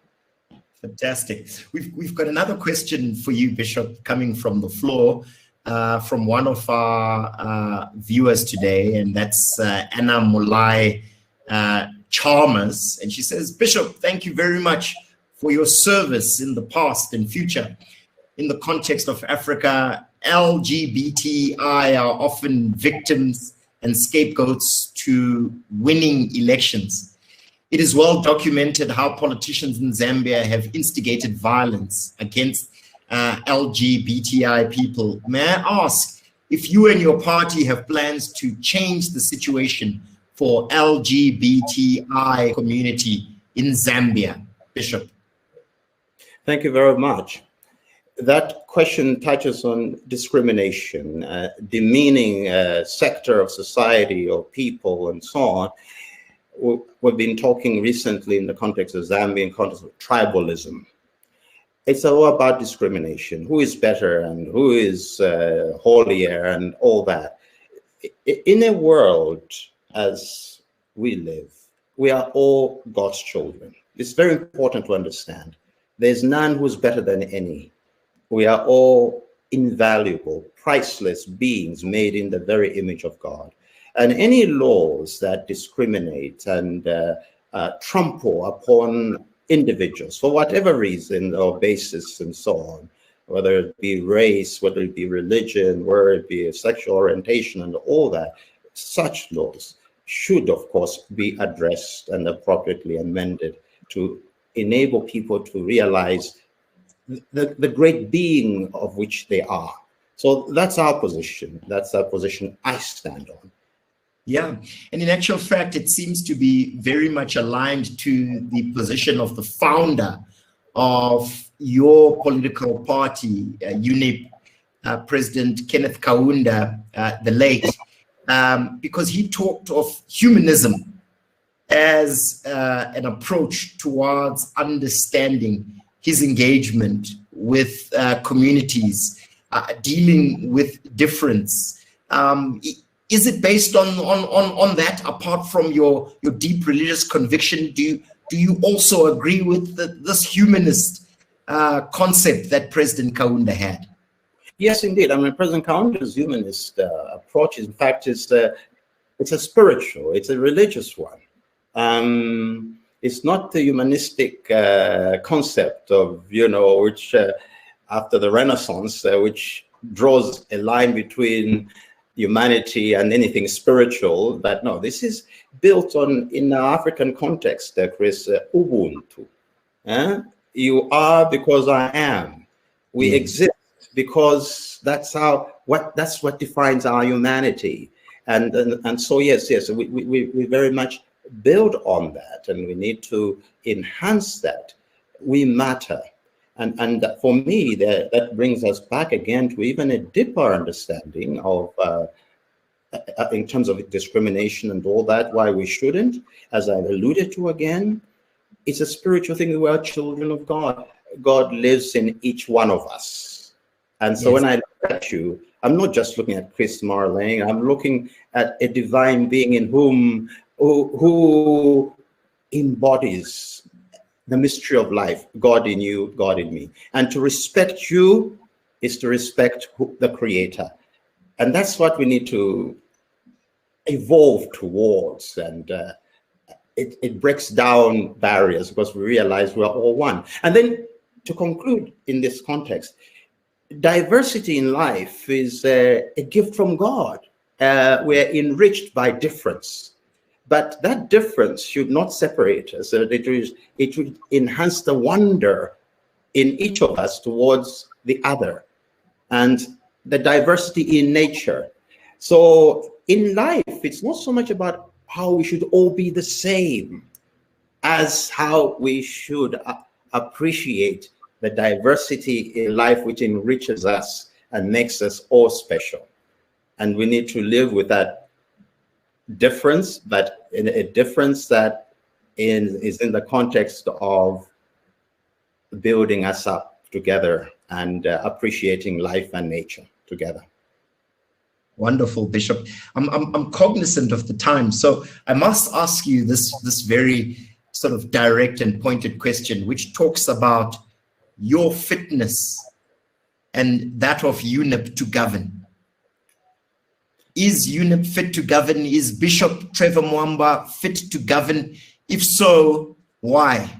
Fantastic. We've got another question for you, Bishop, coming from the floor, from one of our viewers today, and that's Anna Mulai Chalmers, and she says, Bishop, thank you very much for your service in the past and future. In the context of Africa, LGBTI are often victims and scapegoats to winning elections. It is well documented how politicians in Zambia have instigated violence against LGBTI people. May I ask if you and your party have plans to change the situation for LGBTI community in Zambia, Bishop? Thank you very much. That question touches on discrimination, demeaning a sector of society or people and so on. We've been talking recently in the context of Zambia, in context of tribalism. It's all about discrimination. Who is better and who is holier and all that. In a world as we live, we are all God's children. It's very important to understand. There's none who's better than any. We are all invaluable, priceless beings made in the very image of God. And any laws that discriminate and trample upon individuals for whatever reason or basis and so on, whether it be race, whether it be religion, whether it be sexual orientation and all that, such laws should, of course, be addressed and appropriately amended to enable people to realize the great being of which they are. So that's our position. That's our position I stand on. Yeah, and in actual fact, it seems to be very much aligned to the position of the founder of your political party, UNIP, President Kenneth Kaunda, the late, because he talked of humanism as an approach towards understanding his engagement with communities, dealing with difference. Is it based on that, apart from your deep religious conviction? Do you also agree with this humanist concept that President Kaunda had? Yes, indeed. I mean, President Kaunda's humanist approach, in fact, it's a spiritual, it's a religious one. It's not the humanistic concept of, which after the Renaissance, which draws a line between humanity and anything spiritual. But no, this is built on, in an African context, Chris, Ubuntu. You are because I am. We exist because that's what defines our humanity. And so yes, we very much build on that, and we need to enhance that. We matter. And for me, that brings us back again to even a deeper understanding of, in terms of discrimination and all that, why we shouldn't, as I've alluded to again, it's a spiritual thing. We are children of God. God lives in each one of us. And so when I look at you, I'm not just looking at Chris Maroleng, I'm looking at a divine being in who embodies the mystery of life, God in you, God in me. And to respect you is to respect the Creator. And that's what we need to evolve towards. And it breaks down barriers, because we realize we're all one. And then to conclude in this context, diversity in life is a gift from God. We're enriched by difference. But that difference should not separate us. It should enhance the wonder in each of us towards the other, and the diversity in nature. So in life, it's not so much about how we should all be the same as how we should appreciate the diversity in life, which enriches us and makes us all special. And we need to live with that difference, but in a difference that is in the context of building us up together and appreciating life and nature together. Wonderful, Bishop. I'm cognizant of the time, so I must ask you this very sort of direct and pointed question, which talks about your fitness and that of UNIP to govern. Is UNIP fit to govern? Is Bishop Trevor Mwamba fit to govern? If so, why?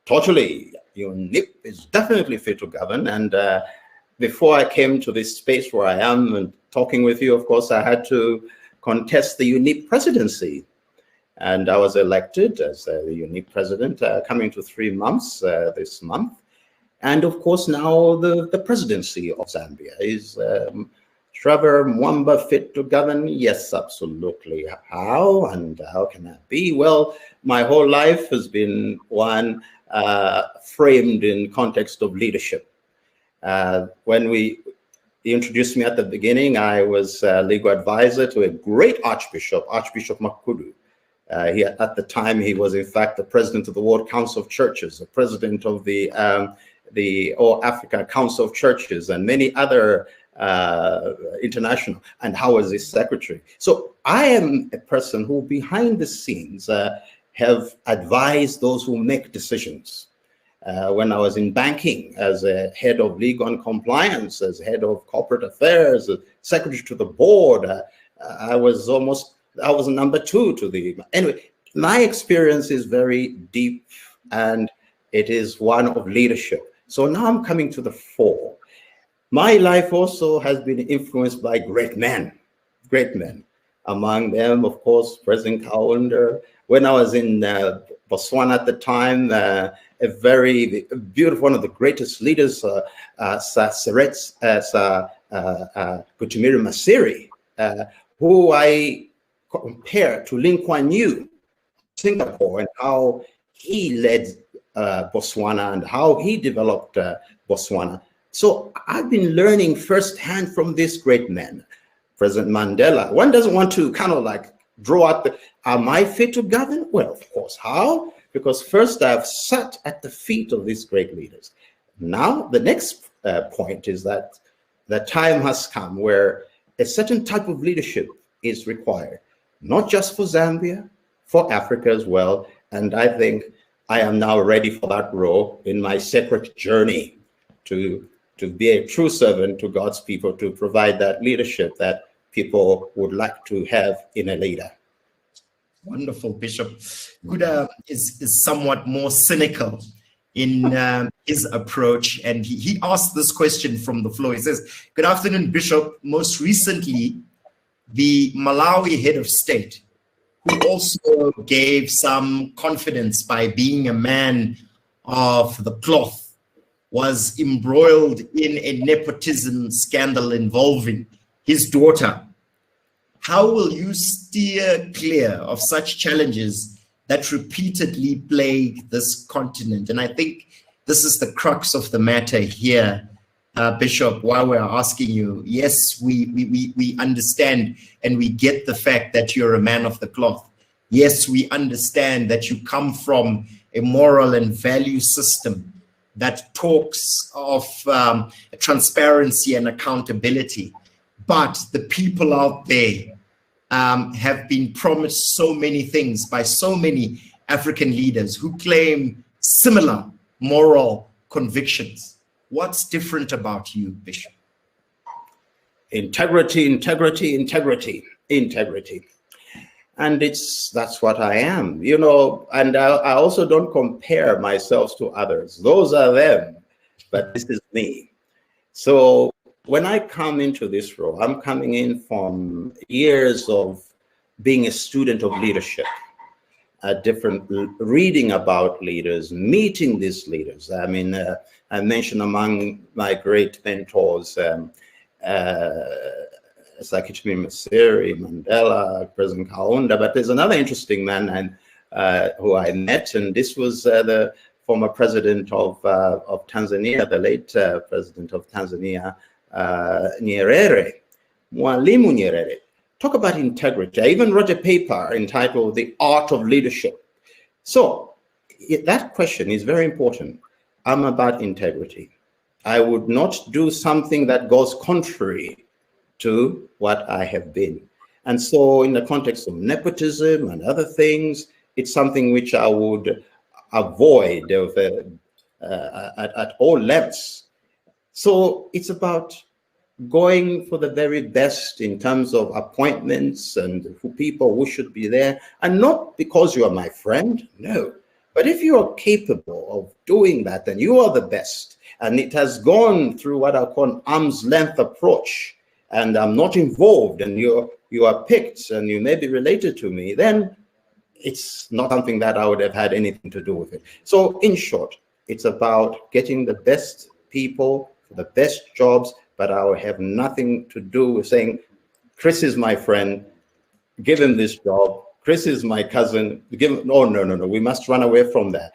Totally. UNIP is definitely fit to govern. And before I came to this space where I am and talking with you, of course, I had to contest the UNIP presidency. And I was elected as the UNIP president, coming to 3 months this month. And of course, now the presidency of Zambia is Trevor Mwamba fit to govern? Yes, absolutely. How and how can that be? Well, my whole life has been one framed in context of leadership. When we introduced me at the beginning, I was legal advisor to a great Archbishop Makudu. At the time, he was in fact the president of the World Council of Churches, the president of the All Africa Council of Churches, and many other international, and how was his secretary. So I am a person who behind the scenes have advised those who make decisions. When I was in banking as a head of legal and compliance, as head of corporate affairs, as secretary to the board, I was number 2 to the, anyway, my experience is very deep and it is one of leadership. So now I'm coming to the fore. My life also has been influenced by great men. Among them, of course, President Kaunda. When I was in Botswana at the time, a very beautiful, one of the greatest leaders, Kutumiri Masiri, who I compare to Lee Kuan Yew, Singapore, and how he led Botswana and how he developed Botswana. So I've been learning firsthand from this great man, President Mandela. One doesn't want to kind of like draw out am I fit to govern? Well, of course. How? Because first I've sat at the feet of these great leaders. Now, the next point is that the time has come where a certain type of leadership is required, not just for Zambia, for Africa as well. And I think I am now ready for that role in my separate journey to be a true servant to God's people, to provide that leadership that people would like to have in a leader. Wonderful, Bishop. Kaunda is somewhat more cynical in his approach, and he asked this question from the floor. He says, "Good afternoon, Bishop. Most recently, the Malawi head of state, who also gave some confidence by being a man of the cloth, was embroiled in a nepotism scandal involving his daughter. How will you steer clear of such challenges that repeatedly plague this continent?" And I think this is the crux of the matter here, Bishop, why we're asking you. Yes, we understand and we get the fact that you're a man of the cloth. Yes, we understand that you come from a moral and value system that talks of transparency and accountability. But the people out there have been promised so many things by so many African leaders who claim similar moral convictions. What's different about you, Bishop? Integrity, integrity, integrity, integrity. And that's what I am, you know, and I also don't compare myself to others. Those are them, but this is me. So when I come into this role, I'm coming in from years of being a student of leadership, reading about leaders, meeting these leaders. I mean, I mentioned among my great mentors, Sakitumi Masiri, Mandela, President Kaunda, but there's another interesting man who I met, and this was the former president of Tanzania, the late president of Tanzania, Nyerere, Mwalimu Nyerere. Talk about integrity. I even wrote a paper entitled The Art of Leadership. So that question is very important. I'm about integrity. I would not do something that goes contrary to what I have been. And so in the context of nepotism and other things, it's something which I would avoid at all lengths. So it's about going for the very best in terms of appointments and people who should be there. And not because you are my friend, no. But if you are capable of doing that, then you are the best. And it has gone through what I call an arm's length approach, and I'm not involved, and you are picked and you may be related to me, then it's not something that I would have had anything to do with it. So in short, it's about getting the best people for the best jobs, but I will have nothing to do with saying, Chris is my friend, give him this job. Chris is my cousin, give him, no, we must run away from that.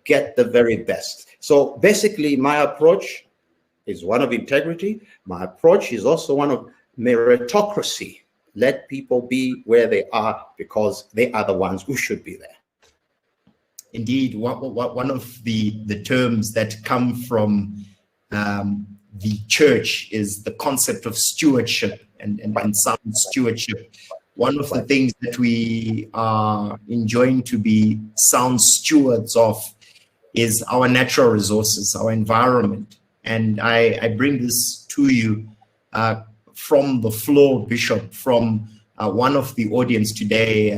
Get the very best. So basically my approach is one of integrity. My approach is also one of meritocracy. Let people be where they are because they are the ones who should be there. Indeed, one of the terms that come from the church is the concept of stewardship and sound stewardship. One of the things that we are enjoying to be sound stewards of is our natural resources, our environment. And I bring this to you from the floor, Bishop, from one of the audience today,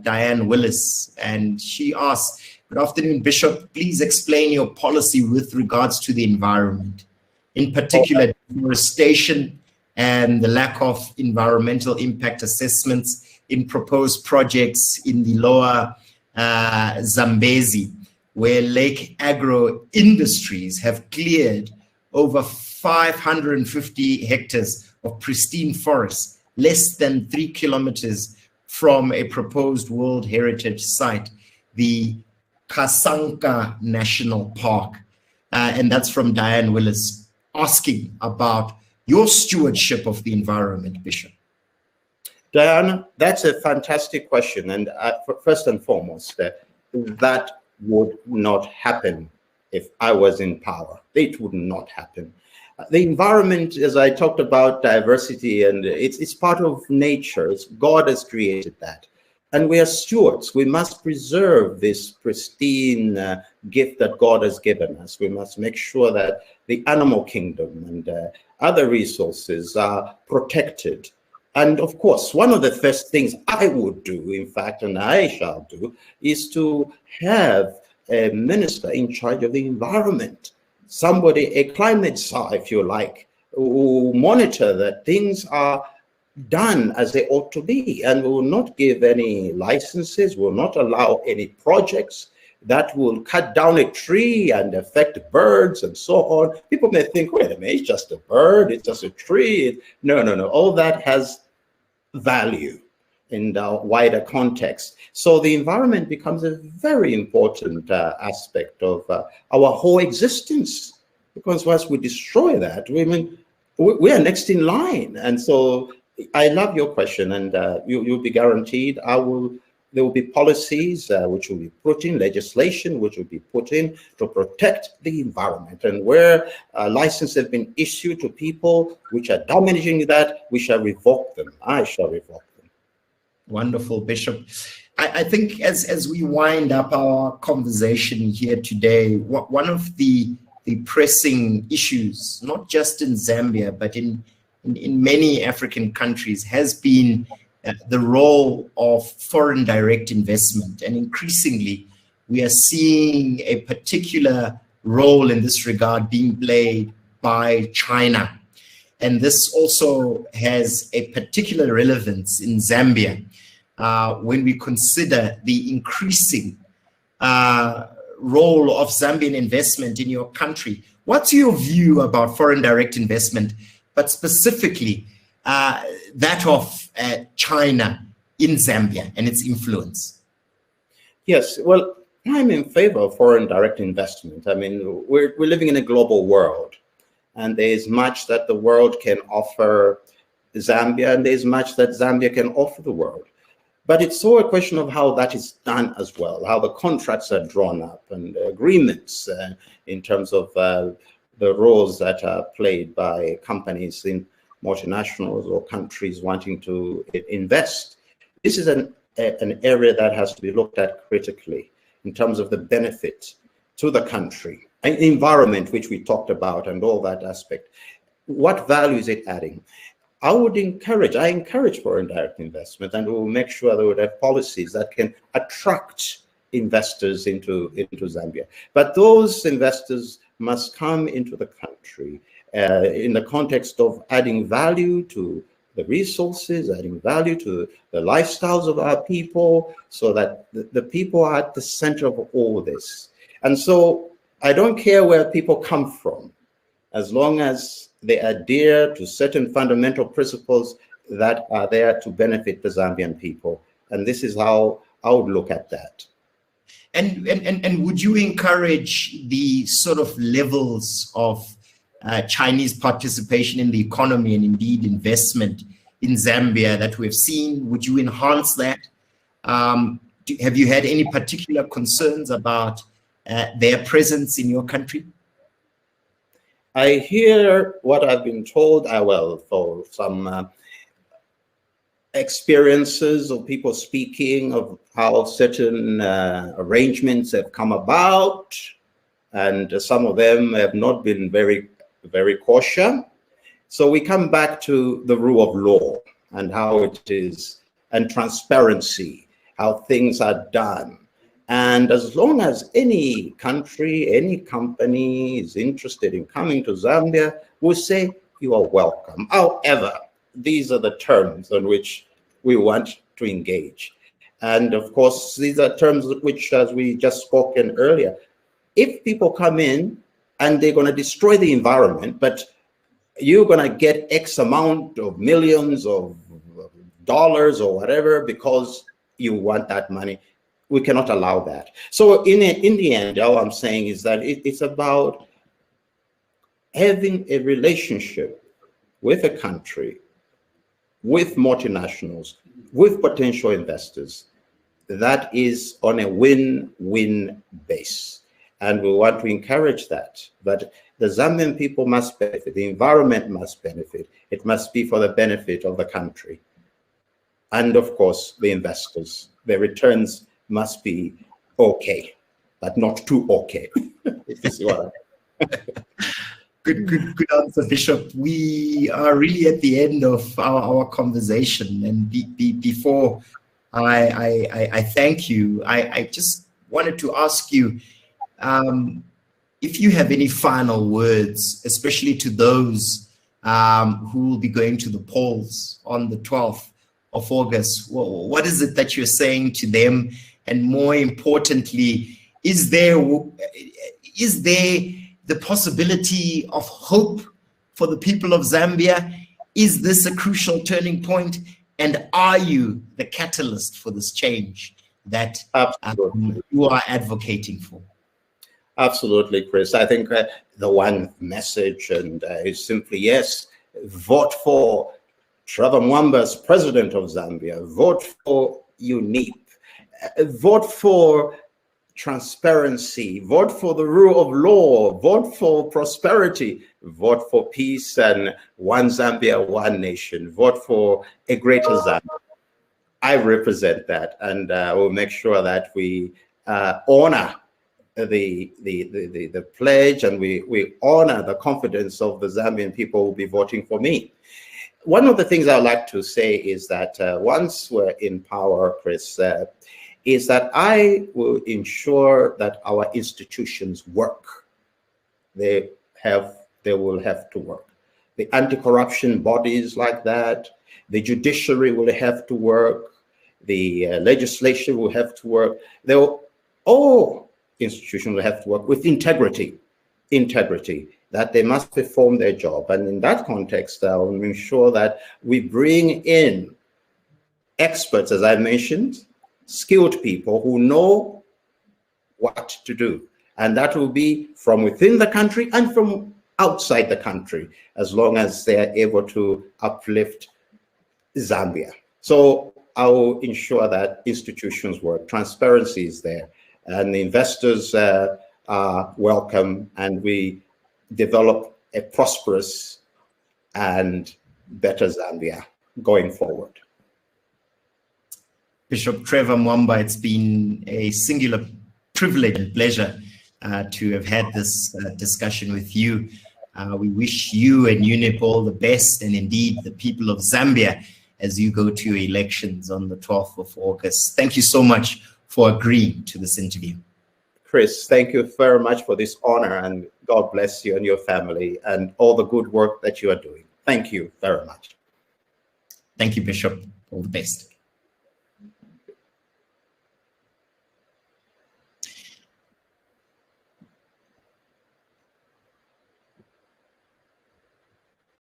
Diane Willis. And she asked, "Good afternoon, Bishop. Please explain your policy with regards to the environment, in particular deforestation and the lack of environmental impact assessments in proposed projects in the lower Zambezi, where Lake Agro Industries have cleared over 550 hectares of pristine forests, less than 3 kilometers from a proposed World Heritage Site, the Kasanka National Park." And that's from Diane Willis. asking about your stewardship of the environment, Bishop? Diana, that's a fantastic question. And first and foremost, that would not happen if I was in power. It would not happen. The environment, as I talked about, diversity, and it's part of nature. God has created that. And we are stewards. We must preserve this pristine gift that God has given us. We must make sure that the animal kingdom and other resources are protected. And of course, one of the first things I would do, in fact, and I shall do, is to have a minister in charge of the environment, somebody, a climate czar, if you like, who monitor that things are done as they ought to be, and will not give any licenses, will not allow any projects that will cut down a tree and affect birds and so on. People may think, wait a minute, it's just a bird, it's just a tree. No, no, no, all that has value in the wider context. So the environment becomes a very important aspect of our whole existence, because once we destroy that, we are next in line. And so I love your question, and you'll be guaranteed there will be policies which will be put in, legislation which will be put in to protect the environment. And where licenses have been issued to people which are damaging that, we shall revoke them. I shall revoke them. Wonderful, Bishop. I think as we wind up our conversation here today, one of the pressing issues, not just in Zambia, but in many African countries, has been the role of foreign direct investment. And increasingly, we are seeing a particular role in this regard being played by China. And this also has a particular relevance in Zambia when we consider the increasing role of Zambian investment in your country. What's your view about foreign direct investment, but specifically that of China in Zambia and its influence? Yes, well, I'm in favor of foreign direct investment. I mean, we're living in a global world, and there's much that the world can offer Zambia, and there's much that Zambia can offer the world. But it's all a question of how that is done as well, how the contracts are drawn up and agreements in terms of the roles that are played by companies in multinationals or countries wanting to invest. This is an area that has to be looked at critically in terms of the benefit to the country, and the environment, which we talked about, and all that aspect. What value is it adding? I encourage foreign direct investment, and we will make sure that we would have policies that can attract investors into Zambia. But those investors must come into the country in the context of adding value to the resources, adding value to the lifestyles of our people, so that the people are at the center of all this. And so I don't care where people come from, as long as they adhere to certain fundamental principles that are there to benefit the Zambian people. And this is how I would look at that. And would you encourage the sort of levels of Chinese participation in the economy and indeed investment in Zambia that we've seen? Would you enhance that? Have you had any particular concerns about their presence in your country? I hear what I've been told, for some experiences of people speaking of how certain arrangements have come about, and some of them have not been very, very cautious. So we come back to the rule of law and how it is, and transparency, how things are done. And as long as any country, any company is interested in coming to Zambia, we'll say, you are welcome. However, these are the terms on which we want to engage. And of course, these are terms which, as we just spoken earlier, if people come in and they're going to destroy the environment, but you're going to get X amount of millions of dollars or whatever because you want that money, we cannot allow that. So in the end, all I'm saying is that it's about having a relationship with a country, with multinationals, with potential investors, that is on a win-win base. And we want to encourage that. But the Zambian people must benefit, the environment must benefit, it must be for the benefit of the country. And of course, the investors, the returns must be okay, but not too okay. If you see what I mean. Good answer, Bishop. We are really at the end of our conversation, and before I thank you, I just wanted to ask you if you have any final words, especially to those who will be going to the polls on the 12th of August. What is it that you're saying to them? And more importantly, is there the possibility of hope for the people of Zambia? Is this a crucial turning point? And are you the catalyst for this change that you are advocating for? Absolutely, Chris. I think the one message is simply, yes, vote for Trevor Mwamba as president of Zambia. Vote for UNIP. Vote for transparency. Vote for the rule of law. Vote for prosperity. Vote for peace and one Zambia, one nation. Vote for a greater Zambia. I represent that, and we'll make sure that we honor the pledge, and we honor the confidence of the Zambian people who will be voting for me. One of the things I'd like to say is that once we're in power, Chris, is that I will ensure that our institutions work. They will have to work. The anti-corruption bodies like that, the judiciary will have to work, the legislation will have to work. All institutions will have to work with integrity, that they must perform their job. And in that context, I will ensure that we bring in experts, as I mentioned, skilled people who know what to do. And that will be from within the country and from outside the country, as long as they are able to uplift Zambia. So I will ensure that institutions work, transparency is there, and the investors are welcome, and we develop a prosperous and better Zambia going forward. Bishop Trevor Mwamba, it's been a singular privilege and pleasure to have had this discussion with you. We wish you and UNIP all the best, and indeed the people of Zambia as you go to your elections on the 12th of August. Thank you so much for agreeing to this interview. Chris, thank you very much for this honor, and God bless you and your family and all the good work that you are doing. Thank you very much. Thank you, Bishop. All the best.